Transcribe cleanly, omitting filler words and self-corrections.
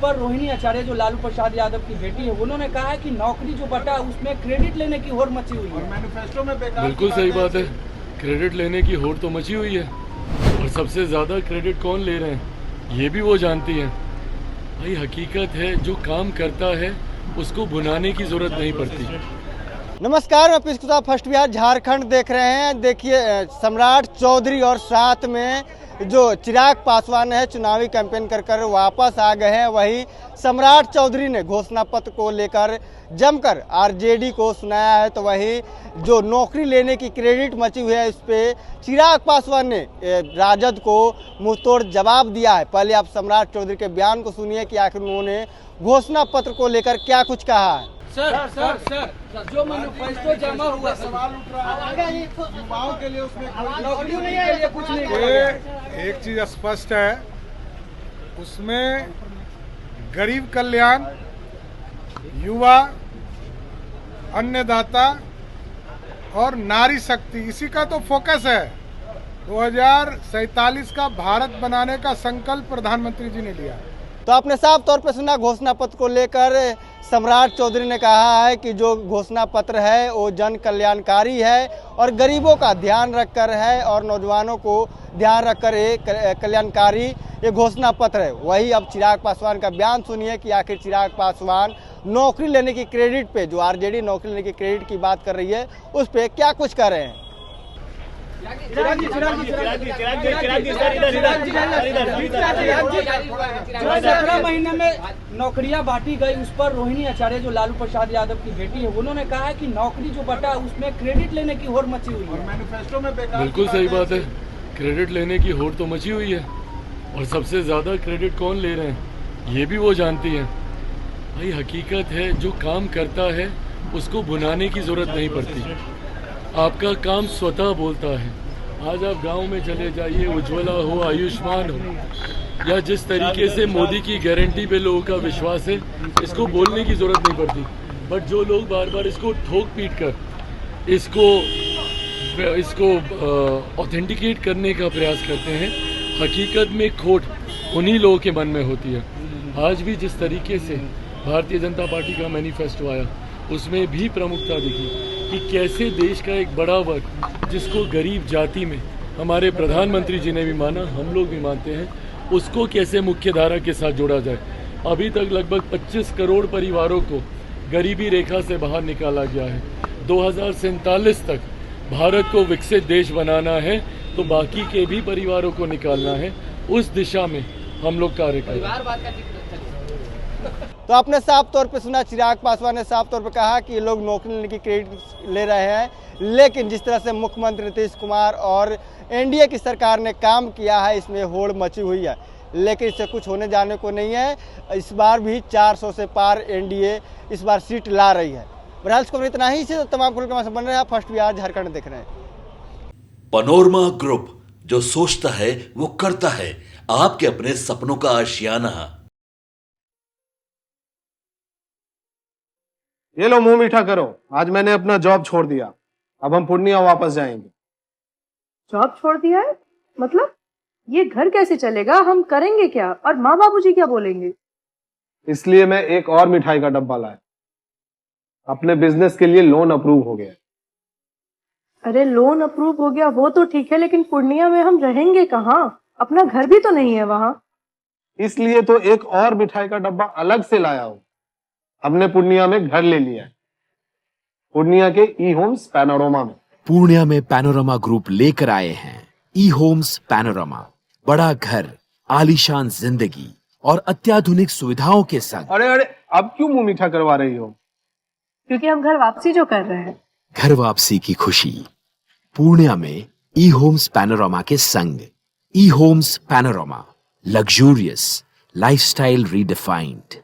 पर रोहिणी आचार्य जो लालू प्रसाद यादव की बेटी है, उन्होंने कहा है कि नौकरी जो बटा उसमें क्रेडिट लेने की होड़ मची हुई है। मैनिफेस्टो में बिल्कुल सही बात है, क्रेडिट लेने की होड़ तो मची हुई है और सबसे ज्यादा क्रेडिट कौन ले रहे हैं ये भी वो जानती हैं। भाई हकीकत है, जो काम करता है उसको भुनाने की जरूरत नहीं पड़ती। नमस्कार, मैं पीयूष कुमार फर्स्ट बिहार झारखंड देख रहे हैं। देखिए सम्राट चौधरी और साथ में जो चिराग पासवान है चुनावी कैंपेन कर वापस आ गए हैं। वही सम्राट चौधरी ने घोषणा पत्र को लेकर जमकर आरजेडी को सुनाया है, तो वही जो नौकरी लेने की क्रेडिट मची हुई है इस पे चिराग पासवान ने राजद को मुंहतोड़ जवाब दिया है। पहले आप सम्राट चौधरी के बयान को सुनिए कि आखिर उन्होंने घोषणा पत्र को लेकर क्या कुछ कहा है। सर, जो मैनिफेस्टो जमा हुआ सवाल उठ रहा है युवाओं के लिए, उसमें नौकरी के लिए कुछ नहीं किया। एक चीज स्पष्ट है, उसमें गरीब कल्याण, युवा, अन्नदाता और नारी शक्ति, इसी का तो फोकस है। 2047 का भारत बनाने का संकल्प प्रधानमंत्री जी ने लिया। तो आपने साफ तौर पर सुना, घोषणा पत्र को लेकर सम्राट चौधरी ने कहा है कि जो घोषणा पत्र है वो जन कल्याणकारी है और गरीबों का ध्यान रखकर है और नौजवानों को ध्यान रखकर एक कल्याणकारी ये घोषणा पत्र है। वही अब चिराग पासवान का बयान सुनिए कि आखिर चिराग पासवान नौकरी लेने की क्रेडिट पे, जो आरजेडी नौकरी लेने की क्रेडिट की बात कर रही है, उस पर क्या कुछ कर रहे हैं। 17 महीने में नौकरियां बांटी गई, उस पर रोहिणी आचार्य जो लालू प्रसाद यादव की बेटी है, उन्होंने कहा है कि नौकरी जो बटा उसमें क्रेडिट लेने की होड़ मची हुई है। मैनिफेस्टो में बिल्कुल सही बात है, क्रेडिट लेने की होड़ तो मची हुई है और सबसे ज्यादा क्रेडिट कौन ले रहे हैं ये भी वो जानती हैं। भाई हकीकत है, जो काम करता है उसको भुनाने की जरूरत नहीं पड़ती। आपका काम स्वतः बोलता है। आज आप गांव में चले जाइए, उज्ज्वला हो, आयुष्मान हो, या जिस तरीके से मोदी की गारंटी पे लोगों का विश्वास है, इसको बोलने की जरूरत नहीं पड़ती। बट जो लोग बार बार इसको ठोक पीट कर इसको ऑथेंटिकेट करने का प्रयास करते हैं, हकीकत में खोट उन्हीं लोगों के मन में होती है। आज भी जिस तरीके से भारतीय जनता पार्टी का मैनिफेस्टो आया, उसमें भी प्रमुखता दिखी कि कैसे देश का एक बड़ा वर्ग, जिसको गरीब जाति में हमारे प्रधानमंत्री जी ने भी माना, हम लोग भी मानते हैं, उसको कैसे मुख्य धारा के साथ जोड़ा जाए। अभी तक लगभग 25 करोड़ परिवारों को गरीबी रेखा से बाहर निकाला गया है। 2047 तक भारत को विकसित देश बनाना है, तो बाकी के भी परिवारों को निकालना है। उस दिशा में हम लोग कार्य कर रहे हैं। तो आपने साफ तौर पे सुना, चिराग पासवान ने साफ तौर पे कहा कि ये लोग नौकरी लेने की क्रेडिट ले रहे हैं, लेकिन जिस तरह से मुख्यमंत्री नीतीश कुमार और एनडीए की सरकार ने काम किया है, इसमें होड़ मची हुई है। लेकिन इससे कुछ होने जाने को नहीं है। इस बार भी 400 से पार एनडीए इस बार सीट ला रही है। बहरहाल खबर इतना ही। इसे तमाम खुल के बन रहे हैं फर्स्ट बिहार झारखंड देख रहे हैं। पनोरमा ग्रुप, जो सोचता है वो करता है। आपके अपने सपनों का आशियाना। ये लो, मुंह मीठा करो। आज मैंने अपना जॉब छोड़ दिया, अब हम पूर्णिया वापस जाएंगे। जॉब छोड़ दिया है? मतलब ये घर कैसे चलेगा? हम करेंगे क्या? और माँ बाबूजी क्या बोलेंगे? इसलिए मैं एक और मिठाई का डब्बा लाया। अपने बिजनेस के लिए लोन अप्रूव हो गया। अरे लोन अप्रूव हो गया वो तो ठीक है, लेकिन पूर्णिया में हम रहेंगे कहाँ? अपना घर भी तो नहीं है वहाँ। इसलिए तो एक और मिठाई का डब्बा अलग से लाया हूँ। हमने पूर्णिया में घर ले लिया है, पूर्णिया के ई होम्स पैनोरमा में। पूर्णिया में पैनोरमा ग्रुप लेकर आए हैं ई होम्स पैनोरमा। बड़ा घर, आलीशान जिंदगी और अत्याधुनिक सुविधाओं के संग। अरे अब क्यों मुंह मीठा करवा रही हो? क्योंकि हम घर वापसी जो कर रहे हैं। घर वापसी की खुशी पूर्णिया में ई होम्स पैनोरमा के संग। E homes panorama, luxurious lifestyle redefined.